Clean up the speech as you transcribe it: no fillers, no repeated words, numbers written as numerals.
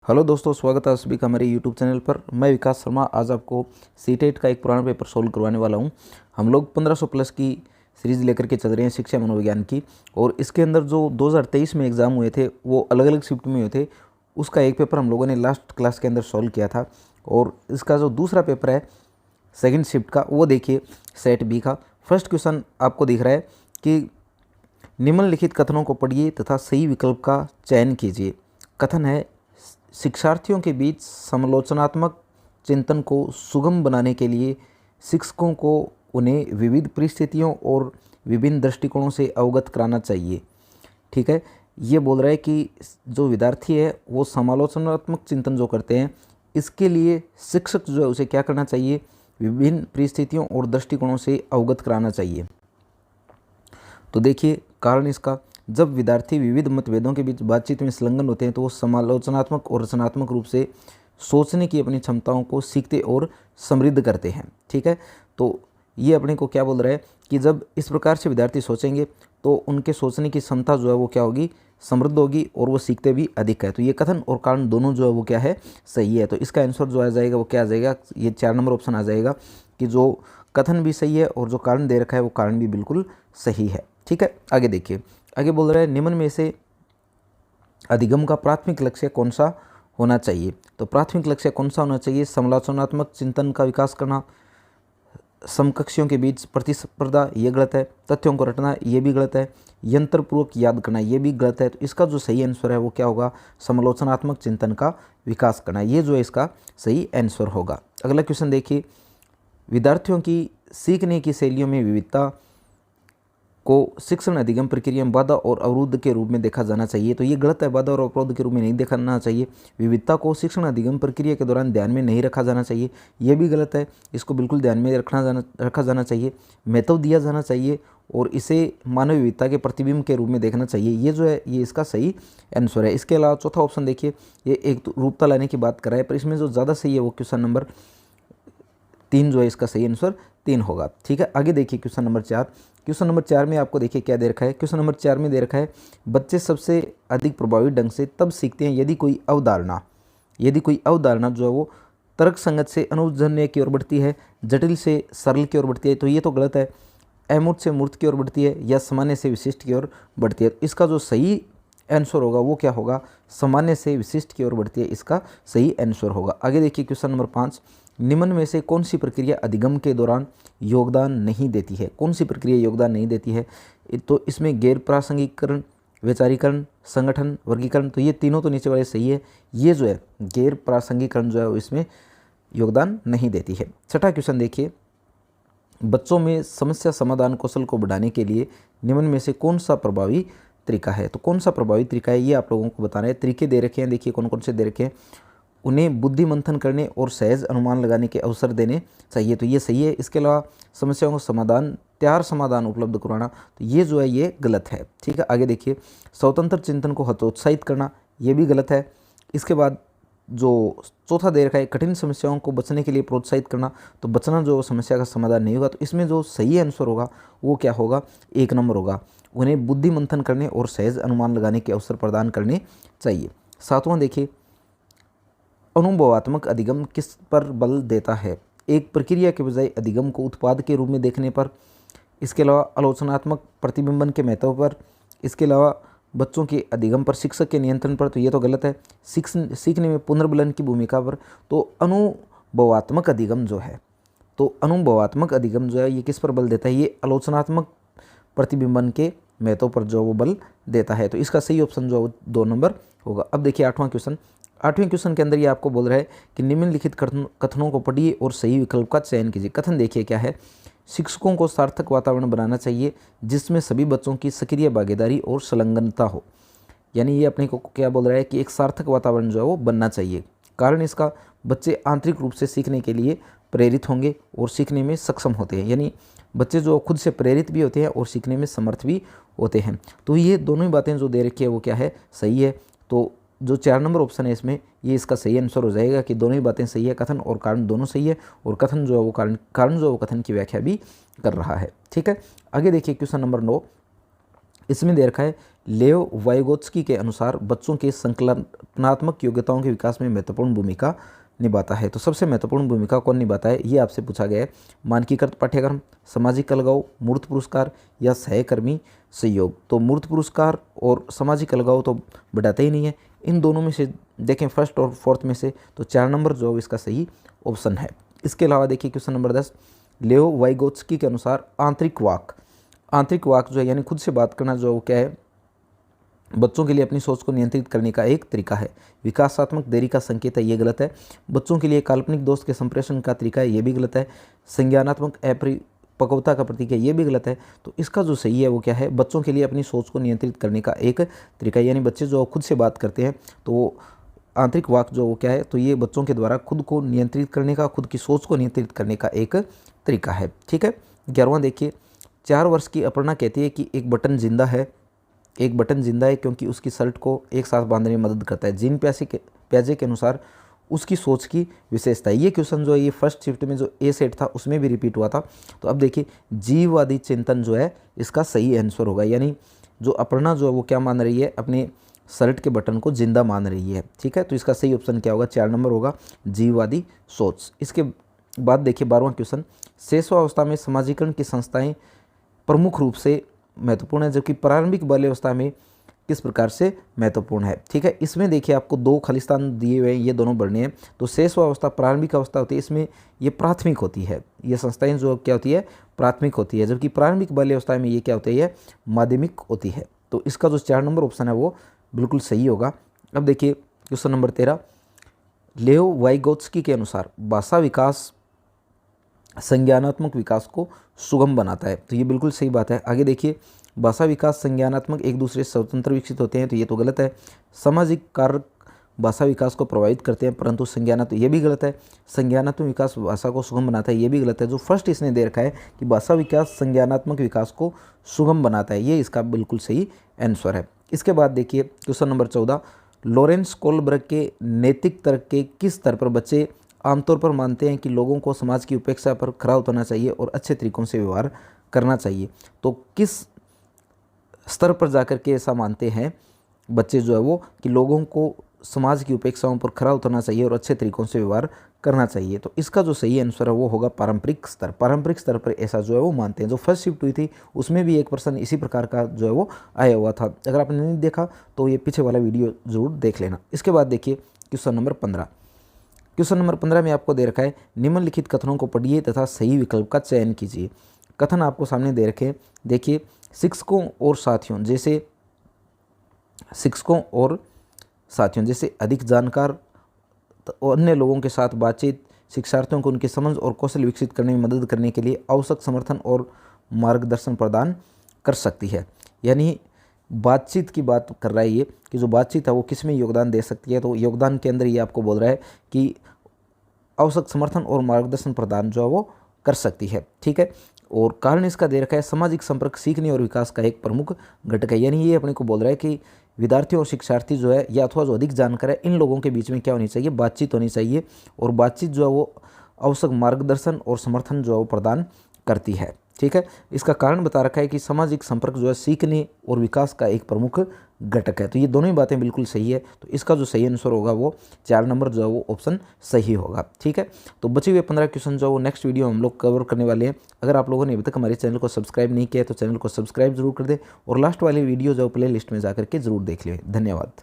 Hello दोस्तों, स्वागत है आप सभी का हमारे यूट्यूब चैनल पर। मैं विकास शर्मा आज आपको सीटेट का एक पुराना पेपर सोल्व करवाने वाला हूं। हम लोग 1500 प्लस की सीरीज़ लेकर के चल रहे हैं शिक्षा मनोविज्ञान की, और इसके अंदर जो 2023 में एग्ज़ाम हुए थे वो अलग अलग शिफ्ट में हुए थे। उसका एक पेपर हम लोगों ने लास्ट क्लास के अंदर सॉल्व किया था, और इसका जो दूसरा पेपर है सेकेंड शिफ्ट का, वो देखिए सेट बी का। फर्स्ट क्वेश्चन आपको दिख रहा है कि निम्नलिखित कथनों को पढ़िए तथा सही विकल्प का चयन कीजिए। कथन है, शिक्षार्थियों के बीच समालोचनात्मक चिंतन को सुगम बनाने के लिए शिक्षकों को उन्हें विविध परिस्थितियों और विभिन्न दृष्टिकोणों से अवगत कराना चाहिए। ठीक है, ये बोल रहा है कि जो विद्यार्थी है वो समालोचनात्मक चिंतन जो करते हैं, इसके लिए शिक्षक जो है उसे क्या करना चाहिए, विभिन्न परिस्थितियों और दृष्टिकोणों से अवगत कराना चाहिए। तो देखिए कारण इसका, जब विद्यार्थी विविध मतभेदों के बीच बातचीत में संलग्न होते हैं तो वो समालोचनात्मक और रचनात्मक रूप से सोचने की अपनी क्षमताओं को सीखते और समृद्ध करते हैं। ठीक है, तो ये अपने को क्या बोल रहा है कि जब इस प्रकार से विद्यार्थी सोचेंगे तो उनके सोचने की क्षमता जो है वो क्या होगी, समृद्ध होगी, और वो सीखते भी अधिक है। तो ये कथन और कारण दोनों जो है वो क्या है, सही है। तो इसका आंसर जो आ जाएगा वो क्या आ जाएगा, ये 4 नंबर ऑप्शन आ जाएगा कि जो कथन भी सही है और जो कारण दे रखा है वो कारण भी बिल्कुल सही है। ठीक है, आगे देखिए, आगे बोल रहा है निम्न में से अधिगम का प्राथमिक लक्ष्य कौन सा होना चाहिए। तो प्राथमिक लक्ष्य कौन सा होना चाहिए, समालोचनात्मक चिंतन का विकास करना, समकक्षियों के बीच प्रतिस्पर्धा, ये गलत है। तथ्यों को रटना, ये भी गलत है। यंत्रपूर्वक याद करना, ये भी गलत है। तो इसका जो सही आंसर है वो क्या होगा, समालोचनात्मक चिंतन का विकास करना, ये जो है इसका सही आंसर होगा। अगला क्वेश्चन देखिए, विद्यार्थियों की सीखने की शैलियों में विविधता को शिक्षण अधिगम प्रक्रिया में बाधा और अवरोध के रूप में देखा जाना चाहिए। तो ये गलत है, बाधा और अवरोध के रूप में नहीं देखना चाहिए। विविधता को शिक्षण अधिगम प्रक्रिया के दौरान ध्यान में नहीं रखा जाना चाहिए, ये भी गलत है। इसको बिल्कुल ध्यान में रखा जाना चाहिए, महत्व दिया जाना चाहिए, और इसे मानव विविधता के प्रतिबिंब के रूप में देखना चाहिए। ये जो है ये इसका सही आंसर है। इसके अलावा चौथा ऑप्शन देखिए, ये एक रूपता लाने की बात कर रहा है, पर इसमें जो ज़्यादा सही है वो क्वेश्चन नंबर 3 जो है इसका सही आंसर 3 होगा। ठीक है, आगे देखिए क्वेश्चन नंबर 4। क्वेश्चन नंबर 4 में आपको देखिए क्या दे रखा है। क्वेश्चन नंबर 4 में दे रखा है, बच्चे सबसे अधिक प्रभावी ढंग से तब सीखते हैं यदि कोई अवधारणा जो है वो तर्क संगत से अनुभवजन्य की ओर बढ़ती है, जटिल से सरल की ओर बढ़ती है। तो ये तो गलत है। अमूर्त से मूर्त की ओर बढ़ती है, या सामान्य से विशिष्ट की ओर बढ़ती है। इसका जो सही आंसर होगा वो क्या होगा, सामान्य से विशिष्ट की ओर बढ़ती है, इसका सही आंसर होगा। आगे देखिए क्वेश्चन नंबर 5, निम्न में से कौन सी प्रक्रिया अधिगम के दौरान योगदान नहीं देती है। कौन सी प्रक्रिया योगदान नहीं देती है, तो इसमें गैर प्रासंगिकरण, वैचारिकरण, संगठन, वर्गीकरण, तो ये तीनों तो नीचे वाले सही है। ये जो है गैर प्रासंगिकरण जो है इसमें योगदान नहीं देती है। छठा क्वेश्चन देखिए, बच्चों में समस्या समाधान कौशल को बढ़ाने के लिए निम्न में से कौन सा प्रभावी तरीका है। तो कौन सा प्रभावी तरीका है ये आप लोगों को बताना है। तरीके दे रखे हैं, देखिए कौन कौन से दे रखे हैं। उन्हें बुद्धि मंथन करने और सहज अनुमान लगाने के अवसर देने चाहिए, तो ये सही है। इसके अलावा समस्याओं को तैयार समाधान उपलब्ध करवाना, तो ये जो है ये गलत है। ठीक है, आगे देखिए, स्वतंत्र चिंतन को हतोत्साहित करना, ये भी गलत है। इसके बाद जो चौथा दे रखा है, कठिन समस्याओं को बचने के लिए प्रोत्साहित करना, तो बचना जो समस्या का समाधान नहीं होगा। तो इसमें जो सही आंसर होगा वो क्या होगा, 1 नंबर होगा। उन्हें बुद्धि मंथन करने और सहज अनुमान लगाने के अवसर प्रदान करने चाहिए। 7वां देखिए, अनुभवात्मक अधिगम किस पर बल देता है। एक प्रक्रिया के बजाय अधिगम को उत्पाद के रूप में देखने पर। इसके अलावा आलोचनात्मक प्रतिबिंबन के महत्व पर। इसके अलावा बच्चों के अधिगम पर शिक्षक के नियंत्रण पर, तो ये तो गलत है। सीखने में पुनर्बलन की भूमिका पर। तो अनुभवात्मक अधिगम जो है, ये किस पर बल देता है, ये आलोचनात्मक प्रतिबिंबन के महत्व पर जो वो बल देता है। तो इसका सही ऑप्शन जो 2 नंबर होगा। अब देखिए 8वां क्वेश्चन। 8वें क्वेश्चन के अंदर ये आपको बोल रहा है कि निम्नलिखित कथनों को पढ़िए और सही विकल्प का चयन कीजिए। कथन देखिए क्या है, शिक्षकों को सार्थक वातावरण बनाना चाहिए जिसमें सभी बच्चों की सक्रिय भागीदारी और संलग्नता हो। यानी ये अपने को क्या बोल रहा है कि एक सार्थक वातावरण जो है वो बनना चाहिए। कारण इसका, बच्चे आंतरिक रूप से सीखने के लिए प्रेरित होंगे और सीखने में सक्षम होते हैं। यानी बच्चे जो खुद से प्रेरित भी होते हैं और सीखने में समर्थ भी होते हैं। तो ये दोनों ही बातें जो दे रखी है वो क्या है, सही है। तो जो 4 नंबर ऑप्शन है इसमें, ये इसका सही आंसर हो जाएगा कि दोनों ही बातें सही है, कथन और कारण दोनों सही है, और कथन जो है वो कारण जो है वो कथन की व्याख्या भी कर रहा है। ठीक है, आगे देखिए क्वेश्चन नंबर 9। इसमें दे रखा है लेओ वाइगोत्स्की के अनुसार बच्चों के संकल्पनात्मक योग्यताओं के विकास में महत्वपूर्ण भूमिका निभाता है। तो सबसे महत्वपूर्ण भूमिका कौन निभाता है, ये आपसे पूछा गया है। मानकीकृत पाठ्यक्रम, सामाजिक अलगाव, मूर्त पुरस्कार या सहकर्मी सहयोग। तो मूर्त पुरस्कार और सामाजिक अलगाव तो बढ़ाते ही नहीं है। इन दोनों में से देखें फर्स्ट और फोर्थ में से, तो 4 नंबर जो इसका सही ऑप्शन है। इसके अलावा देखिए क्वेश्चन नंबर 10, लेओ वाइगोत्स्की के अनुसार आंतरिक वाक जो है यानी खुद से बात करना जो क्या है, बच्चों के लिए अपनी सोच को नियंत्रित करने का एक तरीका है। विकासात्मक देरी का संकेत है, ये गलत है। बच्चों के लिए काल्पनिक दोस्त के संप्रेषण का तरीका है, ये भी गलत है। संज्ञानात्मक अपरिपक्वता का प्रतीक है, ये भी गलत है। तो इसका जो सही है वो क्या है, बच्चों के लिए अपनी सोच को नियंत्रित करने का एक तरीका है। यानी बच्चे जो खुद से बात करते हैं तो वो आंतरिक वाक जो वो क्या है, तो ये बच्चों के द्वारा खुद को नियंत्रित करने का, खुद की सोच को नियंत्रित करने का एक तरीका है। ठीक है। 11वां देखिए, 4 वर्ष की अपर्णा कहती है कि एक बटन जिंदा है क्योंकि उसकी शर्ट को एक साथ बांधने में मदद करता है। जीन प्याजे के अनुसार उसकी सोच की विशेषता है। ये क्वेश्चन जो है ये फर्स्ट शिफ्ट में जो ए सेट था उसमें भी रिपीट हुआ था। तो अब देखिए जीववादी चिंतन जो है इसका सही आंसर होगा। यानी जो अपर्णा जो है वो क्या मान रही है, अपने शर्ट के बटन को जिंदा मान रही है। ठीक है। तो इसका सही ऑप्शन क्या होगा, 4 नंबर होगा, जीववादी सोच। इसके बाद देखिए 12वां क्वेश्चन, शेषवावस्था में समाजीकरण की संस्थाएं प्रमुख रूप से महत्वपूर्ण है जबकि प्रारंभिक बाल्यावस्था में किस प्रकार से महत्वपूर्ण है। ठीक है। इसमें देखिए आपको 2 खालिस्तान दिए हुए हैं, ये दोनों बढ़ने हैं। तो शेषवावस्था प्रारंभिक अवस्था होती है, इसमें ये प्राथमिक होती है। ये संस्थाएं जो क्या होती है, प्राथमिक होती है, जबकि प्रारंभिक बाल्यावस्था में ये क्या होती है, माध्यमिक होती है। तो इसका जो 4 नंबर ऑप्शन है वो बिल्कुल सही होगा। अब देखिए क्वेश्चन नंबर 13, लेओ वाइगोत्स्की के अनुसार भाषा विकास संज्ञानात्मक विकास को सुगम बनाता है। तो ये बिल्कुल सही बात है। आगे देखिए, भाषा विकास संज्ञानात्मक एक दूसरे से स्वतंत्र विकसित होते हैं, तो ये तो गलत है। सामाजिक कारक भाषा विकास को प्रभावित करते हैं परंतु संज्ञानात्मक, ये भी गलत है। संज्ञानात्मक विकास भाषा को सुगम बनाता है, ये भी गलत है। जो फर्स्ट इसने दे रखा है कि भाषा विकास संज्ञानात्मक विकास को सुगम बनाता है, ये इसका बिल्कुल सही आंसर है। इसके बाद देखिए क्वेश्चन नंबर 14, लॉरेंस कोलबर्ग के नैतिक तर्क के किस स्तर पर बच्चे आमतौर पर मानते हैं कि लोगों को समाज की उपेक्षा पर खरा उतरना चाहिए और अच्छे तरीकों से व्यवहार करना चाहिए। तो किस स्तर पर जाकर के ऐसा मानते हैं बच्चे जो है वो कि लोगों को समाज की उपेक्षाओं पर खरा उतरना चाहिए और अच्छे तरीकों से व्यवहार करना चाहिए। तो इसका जो सही आंसर है वो होगा पारंपरिक स्तर। पारंपरिक स्तर पर ऐसा जो है वो मानते हैं। जो फर्स्ट शिफ्ट हुई थी उसमें भी एक पर्सन इसी प्रकार का जो है वो आया हुआ था। अगर आपने नहीं देखा तो ये पीछे वाला वीडियो जरूर देख लेना। इसके बाद देखिए क्वेश्चन नंबर 15। क्वेश्चन नंबर 15 में आपको दे रखा है, निम्नलिखित कथनों को पढ़िए तथा सही विकल्प का चयन कीजिए। कथन आपको सामने दे रखे, देखिए शिक्षकों और साथियों जैसे अधिक जानकार और अन्य लोगों के साथ बातचीत शिक्षार्थियों को उनकी समझ और कौशल विकसित करने में मदद करने के लिए आवश्यक समर्थन और मार्गदर्शन प्रदान कर सकती है। यानी बातचीत की बात कर रहा है ये कि जो बातचीत है वो किस में योगदान दे सकती है। तो योगदान के अंदर ये आपको बोल रहा है कि आवश्यक समर्थन और मार्गदर्शन प्रदान जो है वो कर सकती है। ठीक है। और कारण इसका दे रखा है, सामाजिक संपर्क सीखने और विकास का एक प्रमुख घटक है। यानी ये अपने को बोल रहा है कि विद्यार्थी और शिक्षार्थी जो है या अथवा जो अधिक जानकार है, इन लोगों के बीच में क्या होनी चाहिए, बातचीत होनी चाहिए। और बातचीत जो है वो आवश्यक मार्गदर्शन और समर्थन जो है वो प्रदान करती है। ठीक है। इसका कारण बता रखा है कि सामाजिक संपर्क जो है सीखने और विकास का एक प्रमुख घटक है। तो ये दोनों ही बातें बिल्कुल सही है। तो इसका जो सही आंसर होगा वो 4 नंबर जो है वो ऑप्शन सही होगा। ठीक है। तो बचे हुए 15 क्वेश्चन जो है वो नेक्स्ट वीडियो हम लोग कवर करने वाले हैं। अगर आप लोगों ने अभी तक हमारे चैनल को सब्सक्राइब नहीं किया तो चैनल को सब्सक्राइब जरूर कर दें और लास्ट वाली वीडियो जो प्ले लिस्ट में जाकर के जरूर देख लें। धन्यवाद।